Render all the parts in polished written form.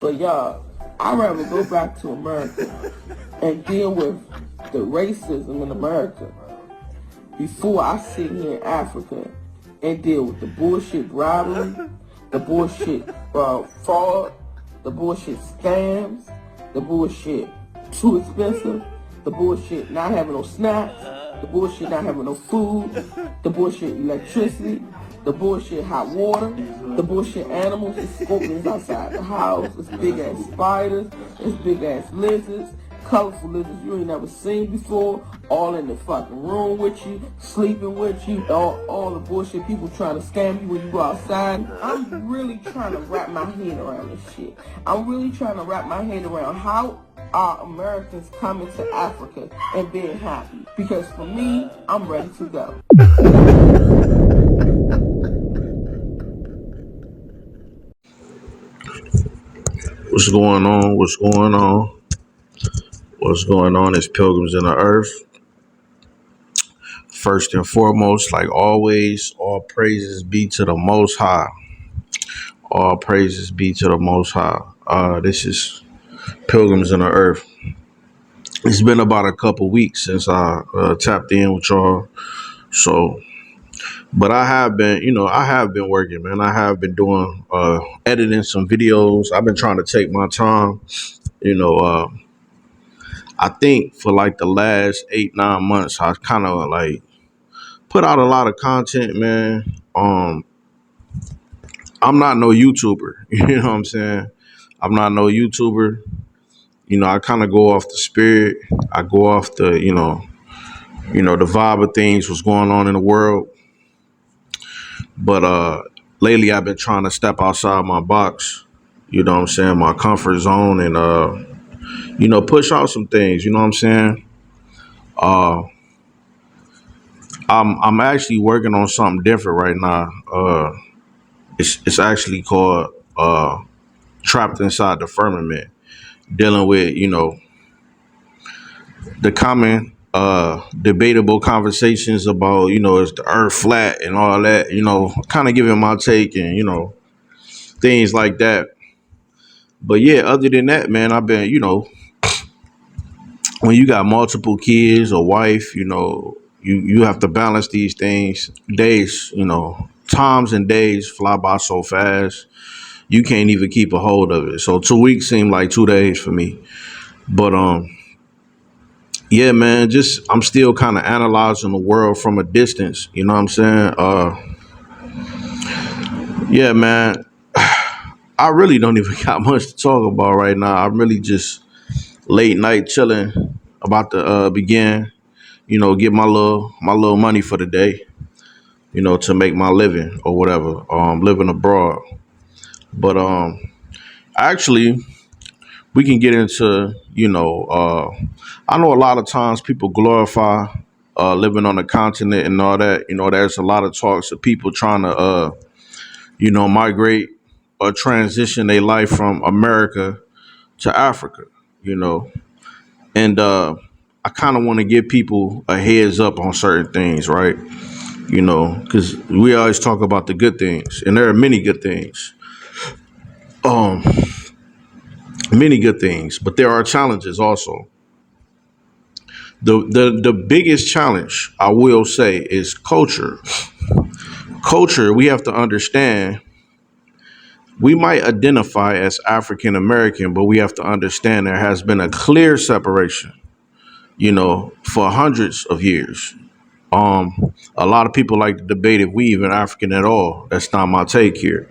But y'all, I'd rather go back to America and deal with the racism in America before I sit here in Africa and deal with the bullshit bribery, the bullshit fraud, the bullshit scams, the bullshit too expensive, the bullshit not having no snacks, the bullshit not having no food, the bullshit electricity, the bullshit hot water, the bullshit animals, it's scorpions outside the house, it's big ass spiders, it's big ass lizards, colorful lizards you ain't never seen before, all in the fucking room with you, sleeping with you, all the bullshit people trying to scam you when you go outside. I'm really trying to wrap my head around this shit. I'm really trying to wrap my head around how are Americans coming to Africa and being happy. Because for me, I'm ready to go. What's going on? What's going on? What's going on? It's Pilgrims in the Earth. First and foremost, like always, all praises be to the Most High. All praises be to the Most High. This is Pilgrims in the Earth. It's been about a couple weeks since I tapped in with y'all. So, but I have been working, man. I have been doing editing some videos. I've been trying to take my time, you know. I think for like the last 8, 9 months, I kind of like put out a lot of content, man. I'm not no YouTuber, you know what I'm saying? I'm not no YouTuber. I kind of go off the spirit. I go off the, the vibe of things, what's going on in the world. But lately I've been trying to step outside my box, you know what I'm saying, my comfort zone and push out some things, you know what I'm saying? Uh I'm actually working on something different right now. It's actually called Trapped Inside the Firmament, dealing with, the common debatable conversations about, is the earth flat and all that, kind of giving my take and, things like that. But yeah, other than that, man, I've been, when you got multiple kids or wife, you have to balance these things. Days, times and days fly by so fast. You can't even keep a hold of it. So 2 weeks seemed like 2 days for me. But yeah, man, just I'm still kind of analyzing the world from a distance. You know what I'm saying? Yeah, man. I really don't even got much to talk about right now. I'm really just late night chilling, about to begin. Get my little money for the day. To make my living or whatever. Living abroad. But actually, we can get into, I know a lot of times people glorify living on the continent and all that. There's a lot of talks of people trying to, migrate or transition their life from America to Africa, you know. And I kind of want to give people a heads up on certain things, right? Because we always talk about the good things, and there are many good things. Um, Many good things, but there are challenges also. The biggest challenge I will say is culture. Culture, we have to understand, we might identify as African American, but we have to understand there has been a clear separation, for hundreds of years. A lot of people like to debate if we even African at all. That's not my take here.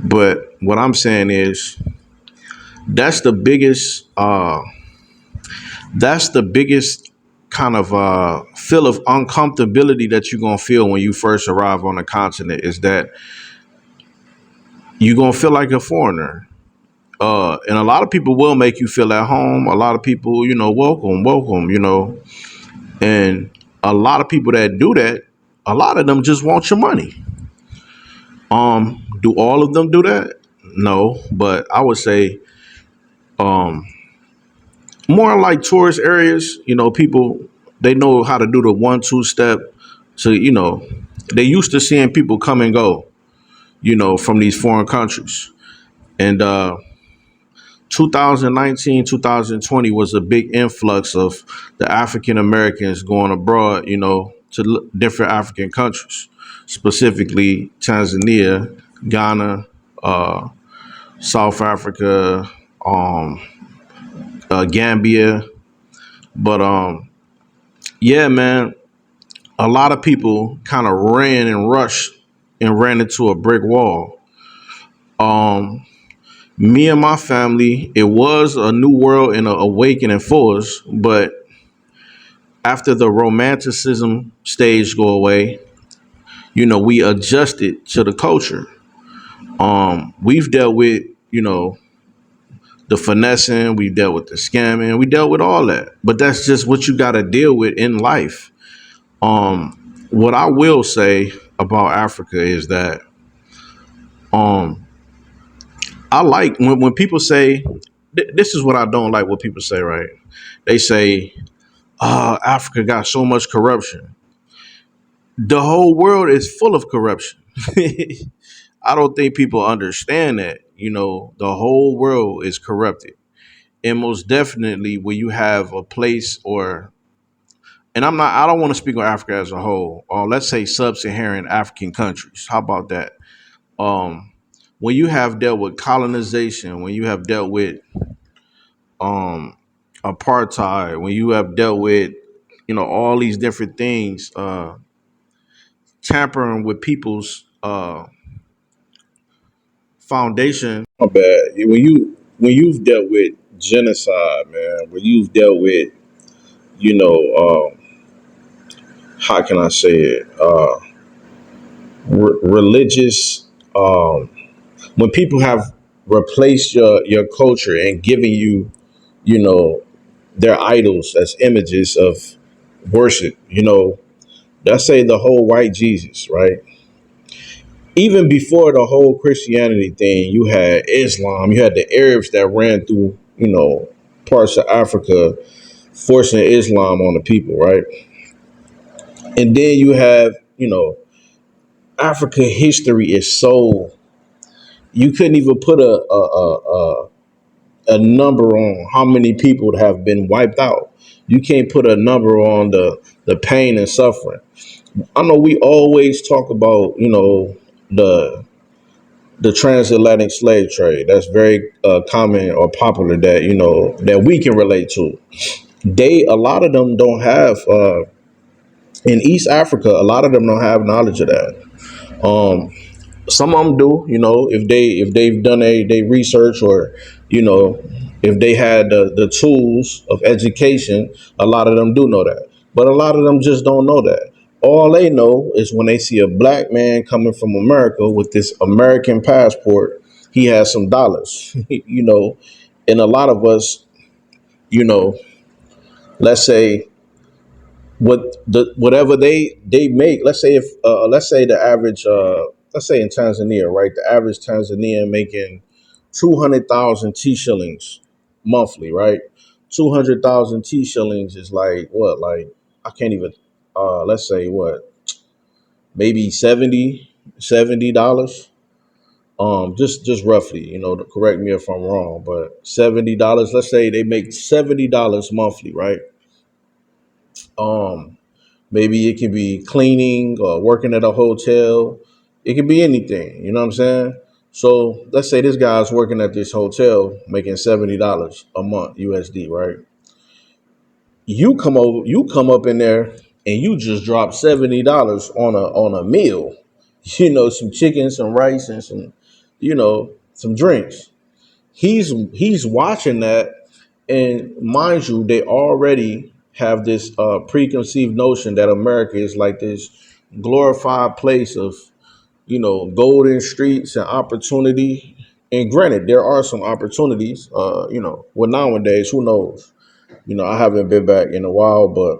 But what I'm saying is that's the biggest kind of feel of uncomfortability that you're gonna feel when you first arrive on the continent is that you're gonna feel like a foreigner. And a lot of people will make you feel at home. A lot of people, welcome, and a lot of people that do that, a lot of them just want your money. Do all of them do that? No, but I would say um, more like tourist areas, people, they know how to do the 1-2 step. So, they used to seeing people come and go, from these foreign countries. And 2019, 2020 was a big influx of the African Americans going abroad, to different African countries, specifically Tanzania, Ghana, uh, South Africa, um, Gambia. But yeah, man, a lot of people kind of ran and rushed and ran into a brick wall. Um, Me and my family, it was a new world and an awakening for us. But after the romanticism stage go away, we adjusted to the culture. We've dealt with, the finessing, we dealt with the scamming, we dealt with all that. But that's just what you got to deal with in life. What I will say about Africa is that um, I like when people say, this is what I don't like what people say, right? They say, Africa got so much corruption. The whole world is full of corruption. I don't think people understand that. The whole world is corrupted. And most definitely when you have a place and I don't want to speak on Africa as a whole, or let's say sub-Saharan African countries. How about that? Um, when you have dealt with colonization, when you have dealt with um, apartheid, when you have dealt with, all these different things, tampering with people's foundation. My bad. When you've dealt with genocide, man, when you've dealt with, you know, how can I say it, religious, when people have replaced your culture and giving you, you know, their idols as images of worship, let's say the whole white Jesus, right? Even before the whole Christianity thing, you had Islam, you had the Arabs that ran through, parts of Africa, forcing Islam on the people, right? And then you have, Africa history is so, you couldn't even put a number on how many people have been wiped out. You can't put a number on the pain and suffering. I know we always talk about, the the transatlantic slave trade. That's very common or popular that that we can relate to. A lot of them don't have in East Africa. A lot of them don't have knowledge of that. Um, some of them do. If they've done they research, or you know if they had the tools of education, a lot of them do know that. But a lot of them just don't know that. All they know is when they see a black man coming from America with this American passport, he has some dollars. And a lot of us, you know, let's say whatever they make. Let's say the average let's say in Tanzania, right? The average Tanzanian making 200,000 T shillings monthly, right? 200,000 T shillings is like what? Like I can't even. Let's say what? Maybe $70. Just roughly, to correct me if I'm wrong, but $70. Let's say they make $70 monthly, right? Um, Maybe it could be cleaning or working at a hotel. It could be anything. You know what I'm saying? So let's say this guy's working at this hotel making $70 a month USD, right? You come up in there and you just drop $70 on a meal. Some chicken, some rice, and some drinks. He's watching that, and mind you, they already have this preconceived notion that America is like this glorified place of, golden streets and opportunity. And granted, there are some opportunities. Well, nowadays, who knows? I haven't been back in a while, but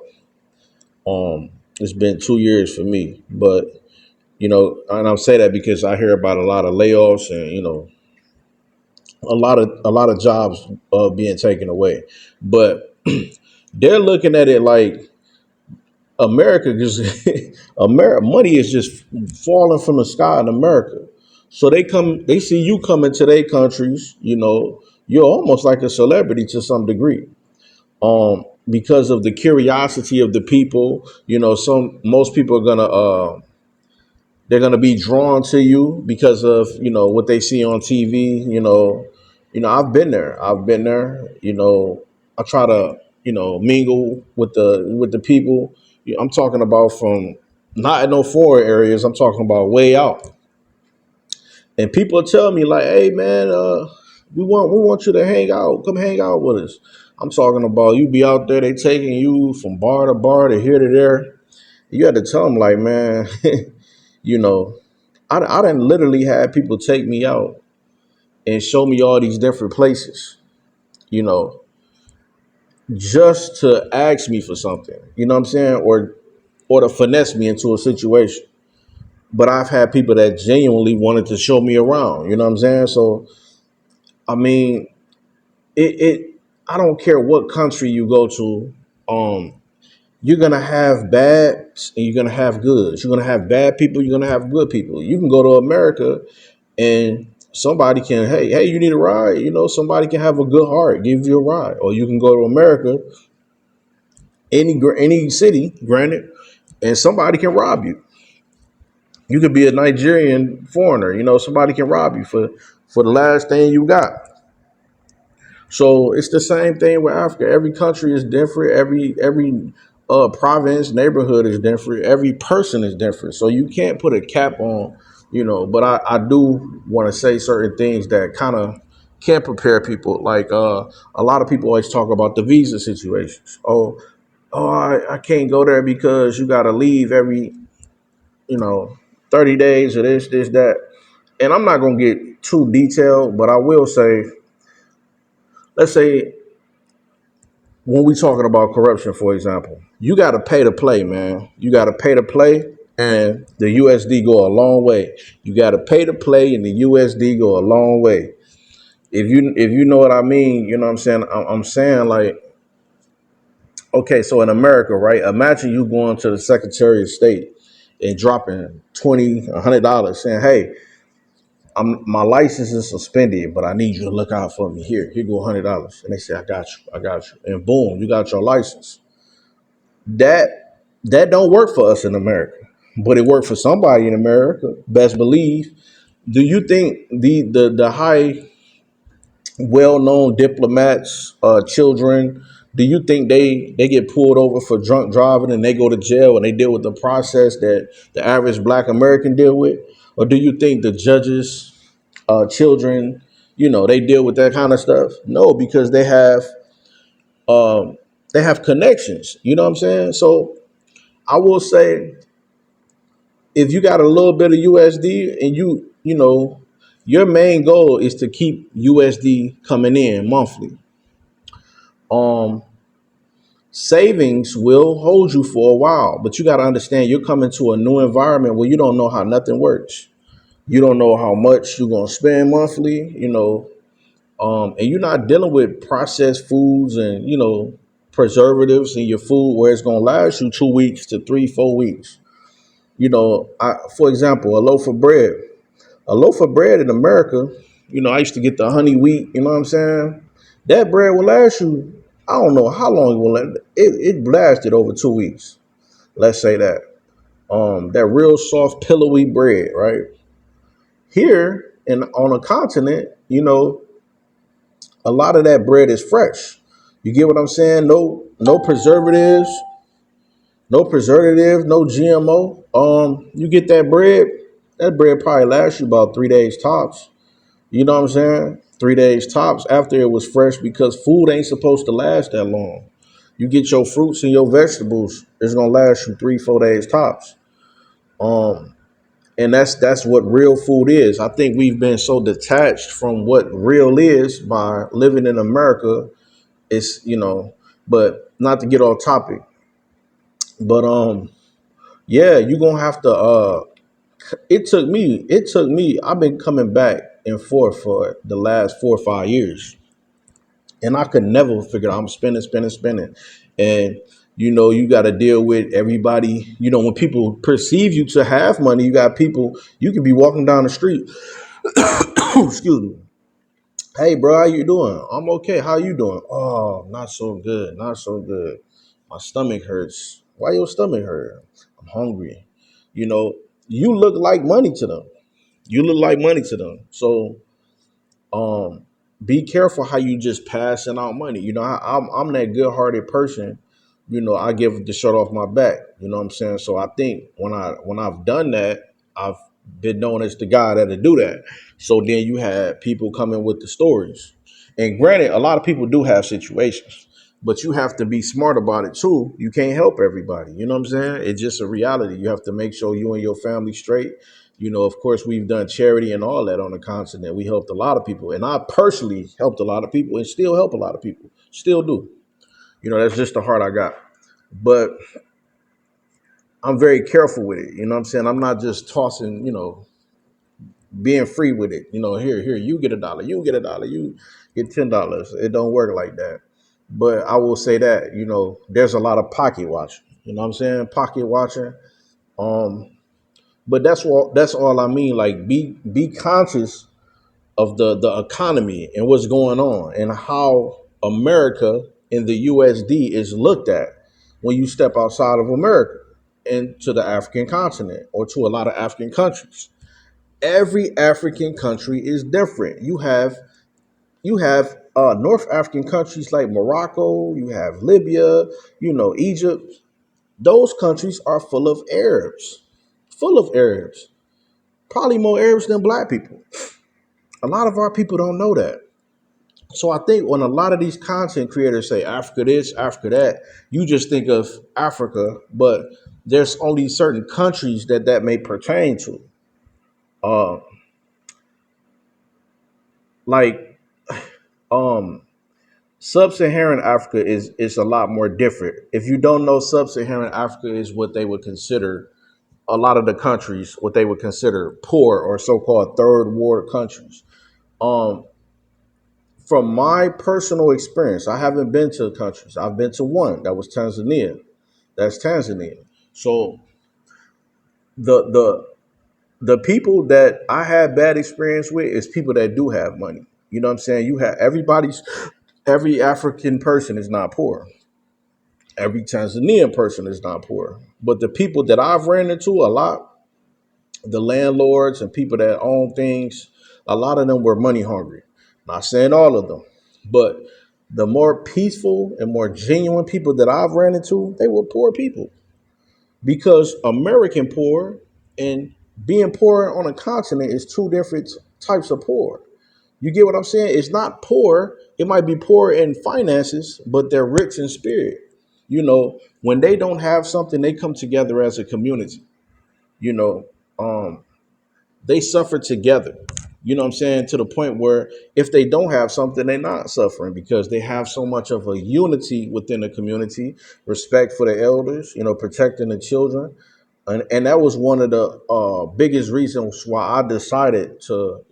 it's been 2 years for me. But and I'll say that because I hear about a lot of layoffs and a lot of jobs being taken away. But they're looking at it like America just America money is just falling from the sky in America. So they see you coming to their countries, you're almost like a celebrity to some degree. Because of the curiosity of the people, most people are gonna they're gonna be drawn to you because of what they see on TV. I've been there. I try to mingle with the people. I'm talking about from not in no foreign areas. I'm talking about way out. And people tell me like, "Hey man, we want you to hang out. Come hang out with us." I'm talking about you be out there. They taking you from bar to bar, to here to there. You had to tell them like, man, you know, I didn't literally have people take me out and show me all these different places, you know, just to ask me for something. You know what I'm saying? Or to finesse me into a situation. But I've had people that genuinely wanted to show me around. You know what I'm saying? So I mean, it I don't care what country you go to, um, you're gonna have bads and you're gonna have goods. You're gonna have bad people, you're gonna have good people. You can go to America and somebody can, hey, you need a ride, somebody can have a good heart, give you a ride. Or you can go to America, any city, granted, and somebody can rob you. You could be a Nigerian foreigner, somebody can rob you for the last thing you got. So it's the same thing with Africa. Every country is different. Every province, neighborhood is different. Every person is different. So you can't put a cap on, But I do want to say certain things that kind of can prepare people. Like a lot of people always talk about the visa situations. I can't go there because you got to leave every you know 30 days or this that. And I'm not gonna get too detailed, but I will say, let's say when we talking about corruption, for example, you got to pay to play, man. You got to pay to play, and the USD go a long way. You got to pay to play, and the USD go a long way. If you know what I mean, you know what I'm saying. I'm saying like, okay, so in America, right? Imagine you going to the Secretary of State and dropping $100, saying, "Hey, my license is suspended, but I need you to look out for me. Here go $100." And they say, I got you. And boom, you got your license. That don't work for us in America, but it worked for somebody in America. Best believe. Do you think the high, well-known diplomats, children? Do you think they get pulled over for drunk driving and they go to jail and they deal with the process that the average Black American deal with, or do you think the judges, children, they deal with that kind of stuff? No, because they have connections. You know what I'm saying? So I will say, if you got a little bit of USD and your main goal is to keep USD coming in monthly. Um, Savings will hold you for a while, but you got to understand you're coming to a new environment where you don't know how nothing works. You don't know how much you're gonna spend monthly. And you're not dealing with processed foods and preservatives in your food where it's gonna last you 2 weeks to 3, 4 weeks. For example, a loaf of bread in America. I used to get the honey wheat. You know what I'm saying? That bread will last you. I don't know how long it will last. It lasted over 2 weeks. Let's say that. That real soft, pillowy bread, right? Here and on a continent, a lot of that bread is fresh. You get what I'm saying? No preservatives, no GMO. You get that bread probably lasts you about 3 days tops. You know what I'm saying? 3 days tops after it was fresh, because food ain't supposed to last that long. You get your fruits and your vegetables, it's gonna last you 3, 4 days tops. Um, and that's what real food is. I think we've been so detached from what real is by living in America. It's but not to get off topic, but yeah, you're gonna have to it took me I've been coming back and forth for the last 4 or 5 years, and I could never figure out. I'm spending, and you got to deal with everybody. When people perceive you to have money, you got people. You could be walking down the street, excuse me, Hey, bro, how you doing? I'm okay. How you doing? Oh, not so good. Not so good. My stomach hurts. Why your stomach hurt? I'm hungry. You know, you look like money to them. You look like money to them. So um be careful how you just passing out money. I'm that good-hearted person. I give the shirt off my back. You know what I'm saying? So I think when I've done that, I've been known as the guy that'll do that. So then you had people coming with the stories. And granted, a lot of people do have situations, but you have to be smart about it too. You can't help everybody. You know what I'm saying? It's just a reality. You have to make sure you and your family straight. Of course, we've done charity and all that on the continent. We helped a lot of people. And I personally helped a lot of people and still help a lot of people. Still do. That's just the heart I got. But I'm very careful with it. You know what I'm saying? I'm not just tossing, being free with it. Here, you get $1, you get $1, you get $10. It don't work like that. But I will say that, there's a lot of pocket watching. You know what I'm saying? Pocket watching. Um, but that's all I mean. Like be conscious of the economy and what's going on and how America and the USD is looked at when you step outside of America into the African continent or to a lot of African countries. Every African country is different. You have North African countries like Morocco, you have Libya, Egypt. Those countries are full of Arabs, probably more Arabs than black people. A lot of our people don't know that. So I think when a lot of these content creators say Africa this, Africa that, you just think of Africa, but there's only certain countries that may pertain to. Uh, like um, Sub-Saharan Africa is a lot more different. If you don't know, Sub-Saharan Africa is what they would consider a lot of the countries, what they would consider poor or so-called third world countries. Um, from my personal experience, I haven't been to countries. I've been to one that was Tanzania. That's Tanzania. So the the the people that I had bad experience with is people that do have money. You know what I'm saying? Every African person is not poor. Every Tanzanian person is not poor. But the people that I've ran into a lot, the landlords and people that own things, a lot of them were money hungry. Not saying all of them, but the more peaceful and more genuine people that I've ran into, they were poor people. Because American poor and being poor on a continent is two different types of poor. You get what I'm saying? It's not poor. It might be poor in finances, but they're rich in spirit. When they don't have something, they come together as a community. You know, um, they suffer together. You know what I'm saying? To the point where if they don't have something, they're not suffering because they have so much of a unity within the community, respect for the elders, protecting the children. And that was one of the biggest reasons why I decided to,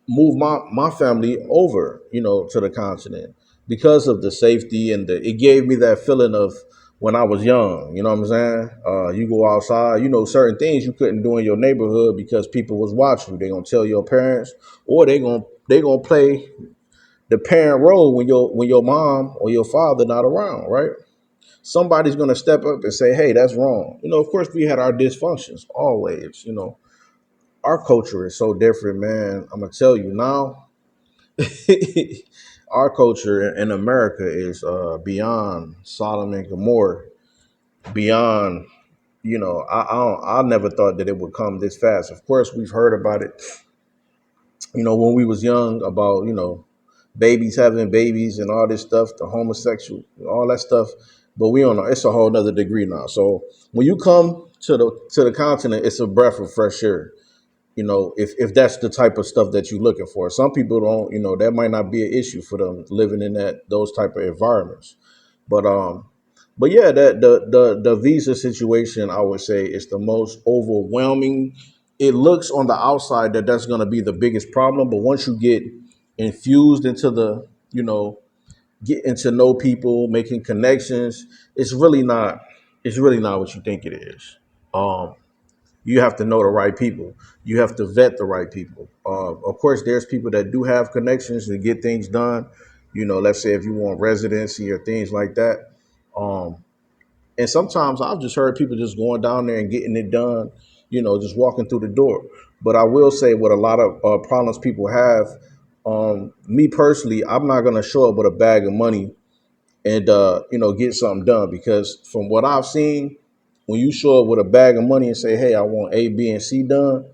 move my family over, to the continent because of the safety and it gave me that feeling of when I was young. You know what I'm saying? You go outside, certain things you couldn't do in your neighborhood because people was watching you. They gonna tell your parents, or they gonna play the parent role when your mom or your father not around, right? Somebody's gonna step up and say, "Hey, that's wrong." Of course, we had our dysfunctions always. Our culture is so different, man. I'm gonna tell you now. Our culture in America is beyond Sodom and Gomorrah. Beyond, I never thought that it would come this fast. Of course, we've heard about it, when we was young about, babies having babies and all this stuff, the homosexual, all that stuff. But we don't know. It's a whole nother degree now. So when you come to the continent, it's a breath of fresh air. If that's the type of stuff that you're looking for. Some people don't, that might not be an issue for them living in those type of environments. But yeah, that the visa situation, I would say, is the most overwhelming. It looks on the outside that that's going to be the biggest problem, but once you get infused into getting to know people, making connections, it's really not what you think it is. Um, you have to know the right people. You have to vet the right people. Of course, there's people that do have connections to get things done. Let's say if you want residency or things like that. Um, and sometimes I've just heard people just going down there and getting it done, just walking through the door. But I will say what a lot of problems people have, me personally, I'm not going to show up with a bag of money and, get something done, because from what I've seen, when you show up with a bag of money and say, hey, I want A, B, and C done,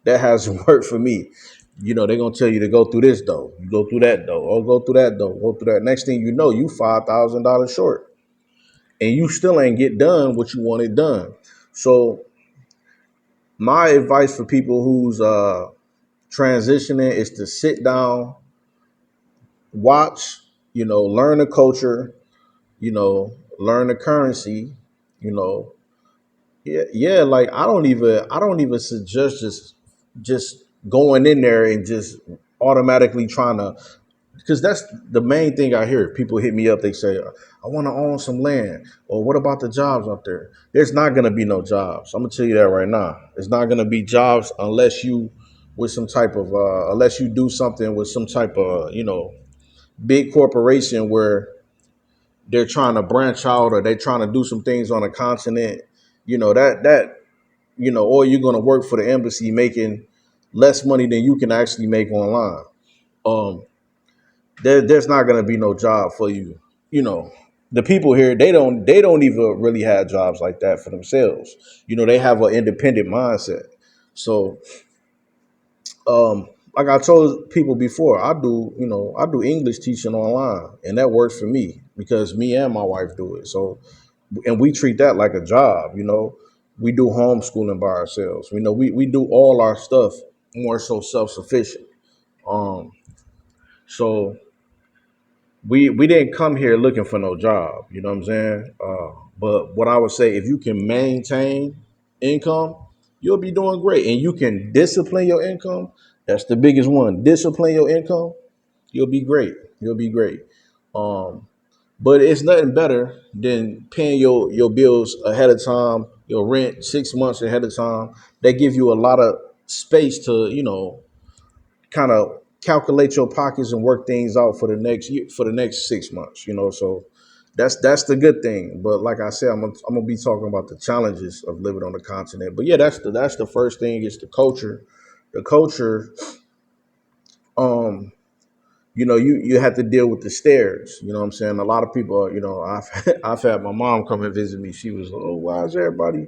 that hasn't worked for me. They're going to tell you to go through this though, you go through that though, or go through that though, go through that. Next thing you know, you $5,000 short and you still ain't get done what you wanted done. So my advice for people who's transitioning is to sit down, watch, learn the culture, learn the currency, you know. Yeah, like I don't even suggest just going in there and just automatically trying to, because that's the main thing I hear. People hit me up, they say, I want to own some land. Or what about the jobs out there? There's not going to be no jobs. I'm going to tell you that right now. There's not going to be jobs unless you with some type of, unless you do something with some type of, big corporation where they're trying to branch out or they're trying to do some things on a continent, or you're going to work for the embassy making less money than you can actually make online. Um, there's not going to be no job for you. The people here, they don't even really have jobs like that for themselves. They have an independent mindset. So like I told people before, I do English teaching online, and that works for me because me and my wife do it. So, and we treat that like a job. We do homeschooling by ourselves. We do all our stuff more so self-sufficient. um so we didn't come here looking for no job, you know what I'm saying? But what I would say, if you can maintain income, you'll be doing great. And you can discipline your income. That's the biggest one. Discipline your income, you'll be great. You'll be great. Um, but it's nothing better than paying your bills ahead of time, your rent 6 months ahead of time. They give you a lot of space to, kind of calculate your pockets and work things out for the next year, for the next 6 months. So that's the good thing. But like I said, I'm gonna be talking about the challenges of living on the continent. But yeah, that's the first thing is the culture. The culture, um, you have to deal with the stairs. You know what I'm saying? A lot of people, I've had my mom come and visit me. She was, oh, why is everybody,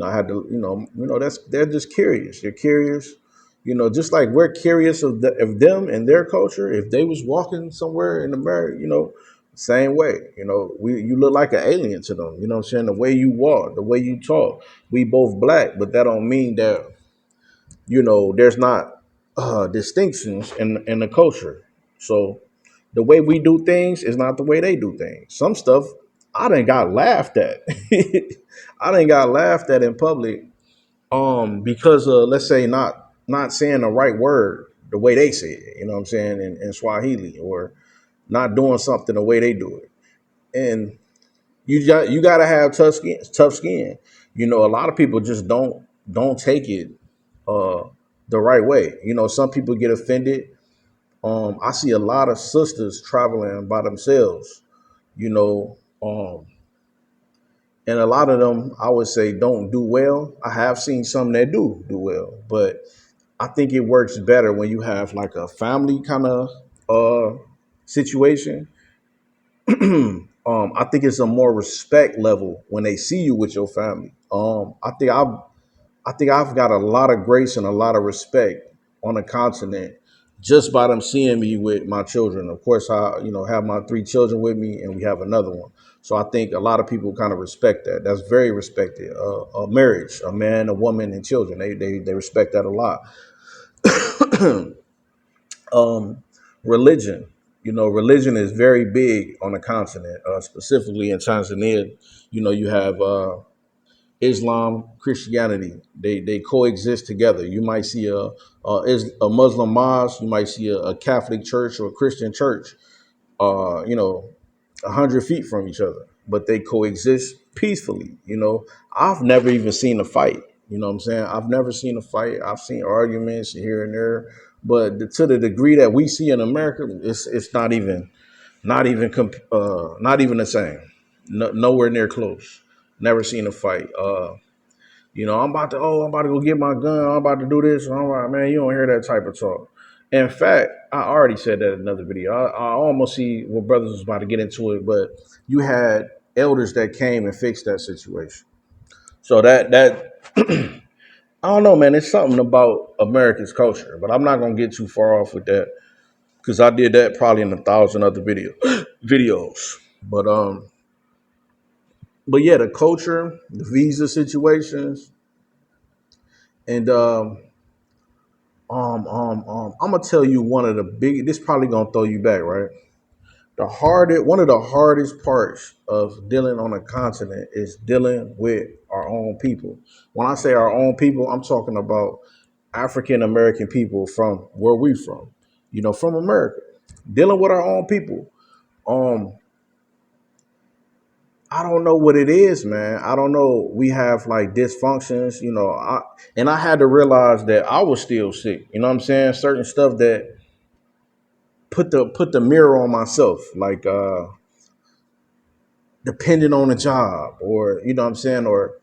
I had to, they're just curious. They're curious, just like we're curious of them and their culture. If they was walking somewhere in America, same way, you look like an alien to them. You know what I'm saying? The way you walk, the way you talk, we both black, but that don't mean that, there's not distinctions in the culture. So the way we do things is not the way they do things. Some stuff I done got laughed at. I done got laughed at in public, because let's say not saying the right word the way they say it, you know what I'm saying, in Swahili, or not doing something the way they do it. And you gotta have tough skin. A lot of people just don't take it uh the right way. Some people get offended. I see a lot of sisters traveling by themselves, you know, and a lot of them, I would say, don't do well. I have seen some that do well, but I think it works better when you have like a family kind of situation. I think it's a more respect level when they see you with your family. I think I've got a lot of grace and a lot of respect on the continent just by them seeing me with my children. Of course, I have my three children with me, and we have another one. So I think a lot of people kind of respect that. That's very respected. A marriage, a man, a woman, and children. They respect that a lot. Religion. Religion is very big on the continent, specifically in Tanzania. You have Islam, Christianity. They coexist together. You might see a Muslim mosque. You might see a Catholic church or a Christian church. 100 feet from each other, but they coexist peacefully. I've never even seen a fight. You know what I'm saying? I've never seen a fight. I've seen arguments here and there, but to the degree that we see in America, it's not even the same. No, nowhere near close. Never seen a fight. I'm about to go get my gun. I'm about to do this. I'm like, man, you don't hear that type of talk. In fact, I already said that in another video. I almost see what brothers was about to get into it, but you had elders that came and fixed that situation. So that I don't know, man. It's something about America's culture, but I'm not gonna get too far off with that because I did that probably in 1,000 other videos. But but yeah, the culture, the visa situations, and I'm gonna tell you one of the big. This probably gonna throw you back, right? One of the hardest parts of dealing on a continent is dealing with our own people. When I say our own people, I'm talking about African American people from where we from, from America. Dealing with our own people. Um, I don't know what it is, man. I don't know. We have like dysfunctions, and I had to realize that I was still sick. You know what I'm saying? Certain stuff that put the mirror on myself, like depending on a job, or you know what I'm saying, or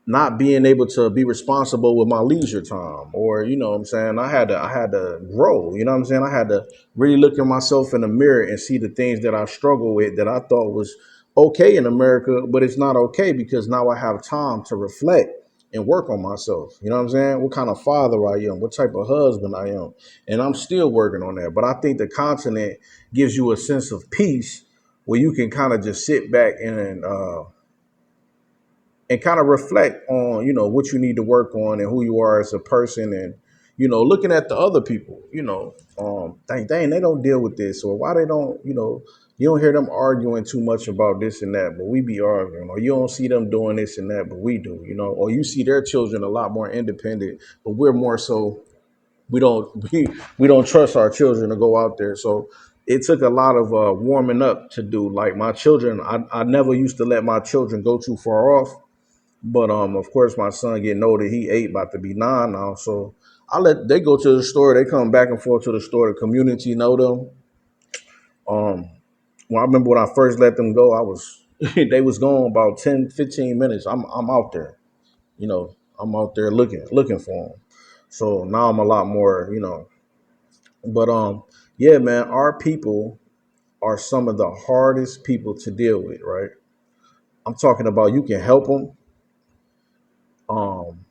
not being able to be responsible with my leisure time, or you know what I'm saying, I had to grow. You know what I'm saying? I had to really look at myself in the mirror and see the things that I struggle with that I thought was okay in America, but it's not okay because now I have time to reflect and work on myself. You know what I'm saying? What kind of father I am, what type of husband I am, and I'm still working on that. But I think the continent gives you a sense of peace where you can kind of just sit back and kind of reflect on what you need to work on and who you are as a person, and looking at the other people, dang, they don't deal with this, or why they don't, you don't hear them arguing too much about this and that, but we be arguing, or you don't see them doing this and that, but we do, or you see their children a lot more independent, but we're more so we don't we don't trust our children to go out there. So it took a lot of warming up to do. Like my children, I never used to let my children go too far off, but of course, my son getting older, he 8, about to be 9 now. So I let they go to the store. They come back and forth to the store. The community know them. Um, well, I remember when I first let them go, I was they was gone about 10, 15 minutes. I'm out there. I'm out there looking for them. So now I'm a lot more. But yeah, man, our people are some of the hardest people to deal with. Right? I'm talking about you can help them. Um,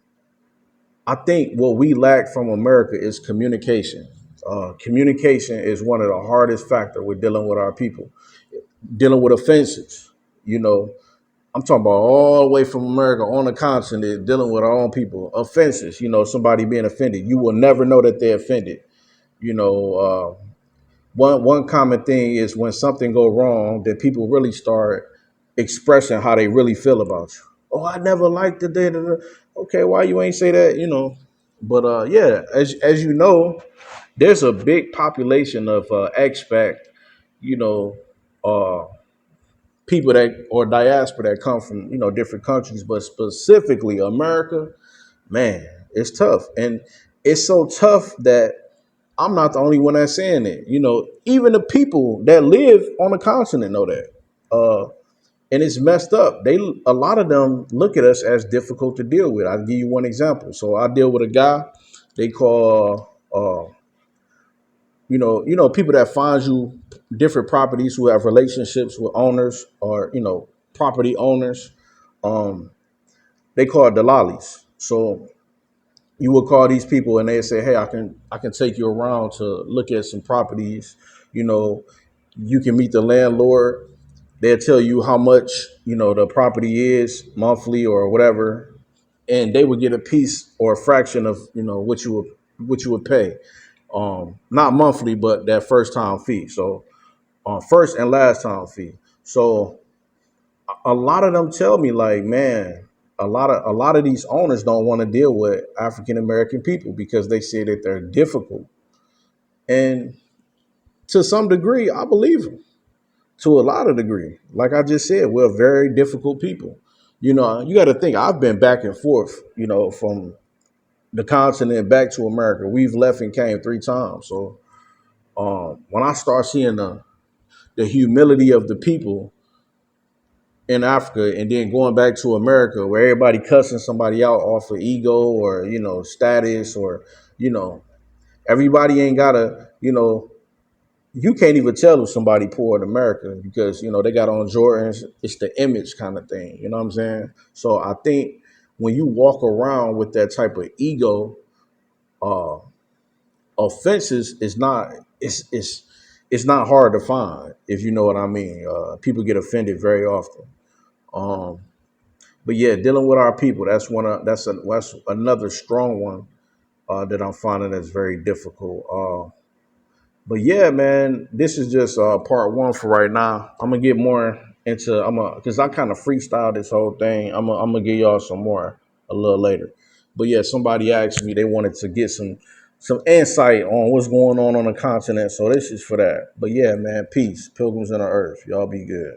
I think what we lack from America is communication. Communication is one of the hardest factor with dealing with our people, dealing with offenses. You know, I'm talking about all the way from America on the continent, dealing with our own people. Offenses, somebody being offended. You will never know that they're offended. You know, one common thing is when something go wrong, that people really start expressing how they really feel about you. Oh, I never liked the day. Okay, why you ain't say that? But yeah, as you know, there's a big population of expat, you know, uh, people that or diaspora that come from different countries, but specifically America. Man, it's tough, and it's so tough that I'm not the only one that's saying it. Even the people that live on the continent know that. And it's messed up. A lot of them look at us as difficult to deal with. I'll give you one example. So I deal with a guy they call people that find you different properties who have relationships with owners or property owners. Um, they call it dalalis. So you will call these people and they say, hey, I can take you around to look at some properties. You know, you can meet the landlord. They'll tell you how much the property is monthly or whatever, and they would get a piece or a fraction of what you would pay, not monthly, but that first time fee. So first and last time fee. So a lot of them tell me like, man, a lot of these owners don't want to deal with African American people because they say that they're difficult, and to some degree, I believe them. To a lot of degree, like I just said, we're very difficult people. You know, you got to think I've been back and forth, you know, from the continent back to America. We've left and came 3 times. So when I start seeing the humility of the people in Africa and then going back to America where everybody cussing somebody out off of ego or, you know, status or, you know, everybody ain't gotta, you know, you can't even tell if somebody poor in America because, you know, they got on Jordans. It's the image kind of thing. You know what I'm saying? So I think when you walk around with that type of ego, uh, offenses is not, it's not hard to find, if you know what I mean. People get offended very often. Um, but yeah, dealing with our people, that's another strong one that I'm finding that's very difficult. But yeah, man, this is just part one for right now. I'm gonna get more into because I kind of freestyle this whole thing. I'm gonna give y'all some more a little later. But yeah, somebody asked me they wanted to get some insight on what's going on the continent, so this is for that. But yeah, man, peace, pilgrims in the earth. Y'all be good.